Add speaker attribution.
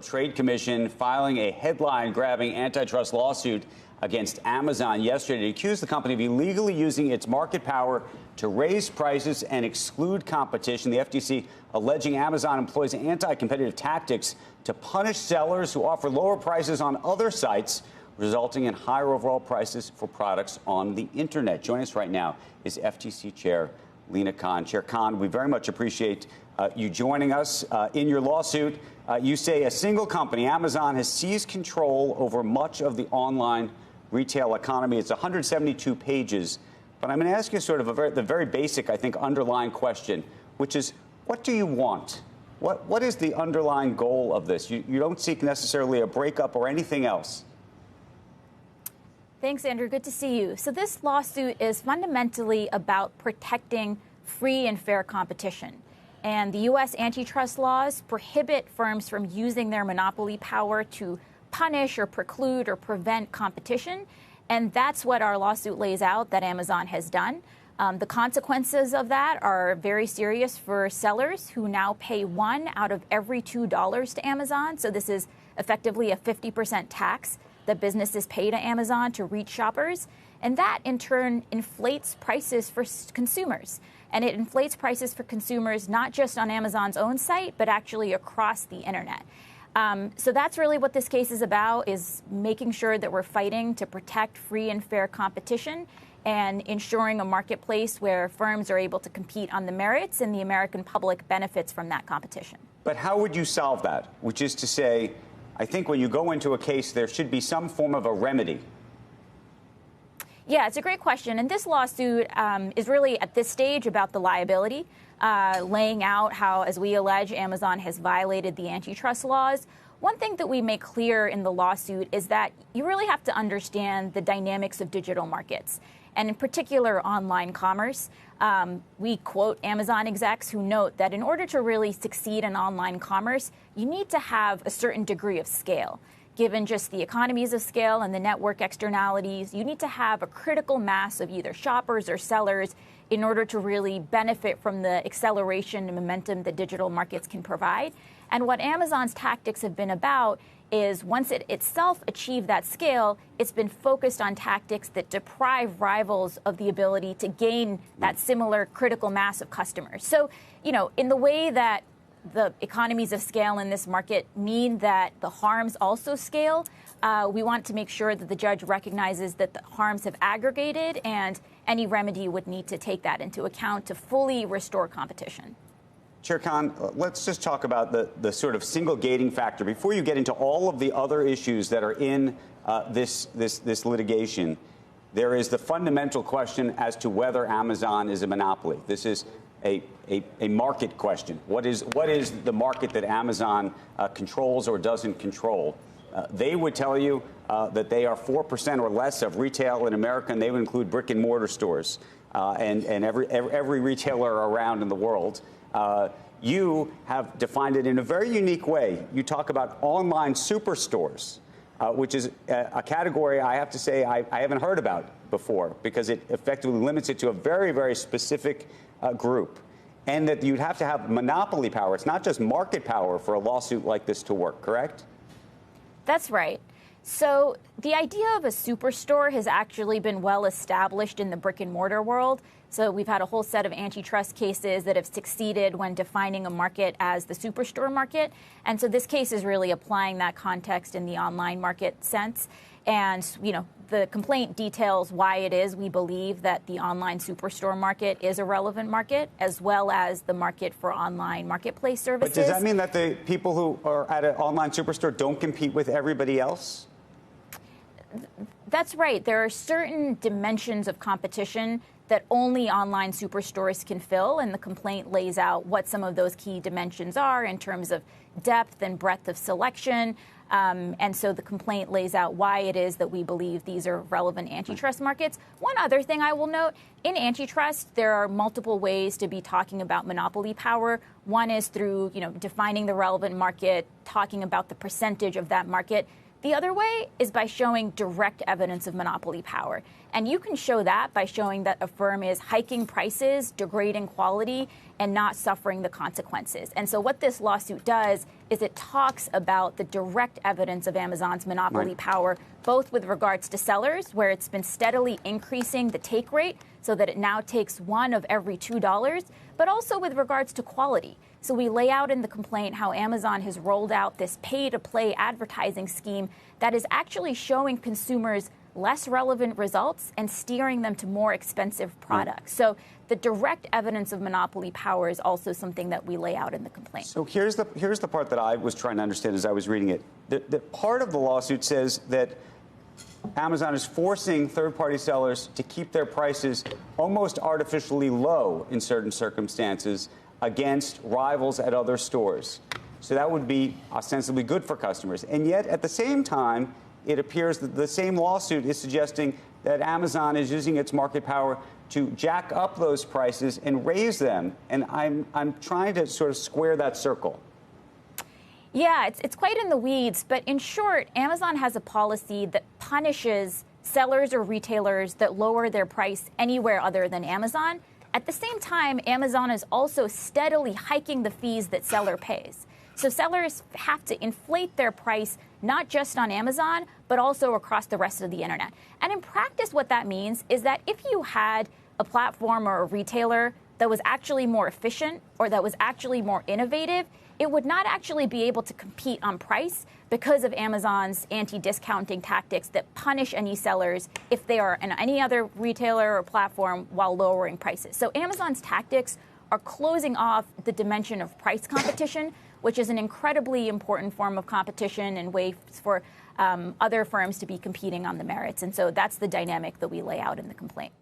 Speaker 1: Trade Commission filing a headline-grabbing antitrust lawsuit against Amazon yesterday to accuse the company of illegally using its market power to raise prices and exclude competition. The FTC alleging Amazon employs anti-competitive tactics to punish sellers who offer lower prices on other sites, resulting in higher overall prices for products on the Internet. Joining us right now is FTC Chair Lina Khan. Chair Khan, we very much appreciate you joining us. In your lawsuit, you say a single company, Amazon, has seized control over much of the online retail economy. It's 172 pages. But I'm going to ask you sort of the very basic, I think, underlying question, which is, what do you want? What is the underlying goal of this? You don't seek necessarily a breakup or anything else.
Speaker 2: Thanks, Andrew. Good to see you. So this lawsuit is fundamentally about protecting free and fair competition. And the U.S. antitrust laws prohibit firms from using their monopoly power to punish or preclude or prevent competition. And that's what our lawsuit lays out that Amazon has done. The consequences of that are very serious for sellers who now pay $1 out of every $2 to Amazon. So this is effectively a 50% tax that businesses pay to Amazon to reach shoppers. And that, in turn, inflates prices for consumers. And it inflates prices for consumers not just on Amazon's own site, but actually across the Internet. So that's really what this case is about, is making sure that we're fighting to protect free and fair competition and ensuring a marketplace where firms are able to compete on the merits and the American public benefits from that competition. But how would you solve that? Which is to say, I think when you go into a case, there should be some form of a remedy. Yeah, it's a great question. And this lawsuit is really at this stage about the liability, laying out how, as we allege, Amazon has violated the antitrust laws. One thing that we make clear in the lawsuit is that you really have to understand the dynamics of digital markets, and in particular online commerce. We quote Amazon execs who note that in order to really succeed in online commerce, you need to have a certain degree of scale. Given just the economies of scale and the network externalities, you need to have a critical mass of either shoppers or sellers in order to really benefit from the acceleration and momentum that digital markets can provide. And what Amazon's tactics have been about is, once it itself achieved that scale, it's been focused on tactics that deprive rivals of the ability to gain that similar critical mass of customers. So, in the way that the economies of scale in this market mean that the harms also scale, we want to make sure that the judge recognizes that the harms have aggregated, and any remedy would need to take that into account to fully restore competition. Chair Khan, let's just talk about the sort of single gating factor before you get into all of the other issues that are in this litigation. There is the fundamental question as to whether Amazon is a monopoly. This is a market question. What is the market that Amazon controls or doesn't control? They would tell you that they are 4% or less of retail in America, and they would include brick and mortar stores and every retailer around in the world. You have defined it in a very unique way. You talk about online superstores, which is a category I have to say I haven't heard about before, because it effectively limits it to a very, very specific group, and that you'd have to have monopoly power. It's not just market power for a lawsuit like this to work, correct? That's right. So the idea of a superstore has actually been well established in the brick and mortar world. So we've had a whole set of antitrust cases that have succeeded when defining a market as the superstore market. And so this case is really applying that context in the online market sense. And, the complaint details why it is we believe that the online superstore market is a relevant market, as well as the market for online marketplace services. But does that mean that the people who are at an online superstore don't compete with everybody else? That's right. There are certain dimensions of competition that only online superstores can fill, and the complaint lays out what some of those key dimensions are in terms of depth and breadth of selection. And so the complaint lays out why it is that we believe these are relevant antitrust markets. One other thing I will note, in antitrust, there are multiple ways to be talking about monopoly power. One is through, defining the relevant market, talking about the percentage of that market. The other way is by showing direct evidence of monopoly power. And you can show that by showing that a firm is hiking prices, degrading quality, and not suffering the consequences. And so what this lawsuit does is it talks about the direct evidence of Amazon's monopoly power, both with regards to sellers, where it's been steadily increasing the take rate so that it now takes one of every $2, but also with regards to quality. So we lay out in the complaint how Amazon has rolled out this pay-to-play advertising scheme that is actually showing consumers less relevant results and steering them to more expensive products. So the direct evidence of monopoly power is also something that we lay out in the complaint.
Speaker 1: So here's the part that I was trying to understand as I was reading it. The part of the lawsuit says that Amazon is forcing third-party sellers to keep their prices almost artificially low in certain circumstances against rivals at other stores. So that would be ostensibly good for customers. And yet, at the same time, it appears that the same lawsuit is suggesting that Amazon is using its market power to jack up those prices and raise them. And I'm trying to sort of square that circle.
Speaker 2: Yeah, it's quite in the weeds. But in short, Amazon has a policy that punishes sellers or retailers that lower their price anywhere other than Amazon. At the same time, Amazon is also steadily hiking the fees that seller pays. So sellers have to inflate their price not just on Amazon, but also across the rest of the internet. And in practice, what that means is that if you had a platform or a retailer that was actually more efficient or that was actually more innovative, it would not actually be able to compete on price because of Amazon's anti-discounting tactics that punish any sellers if they are in any other retailer or platform while lowering prices. So Amazon's tactics are closing off the dimension of price competition, which is an incredibly important form of competition and ways for other firms to be competing on the merits. And so that's the dynamic that we lay out in the complaint.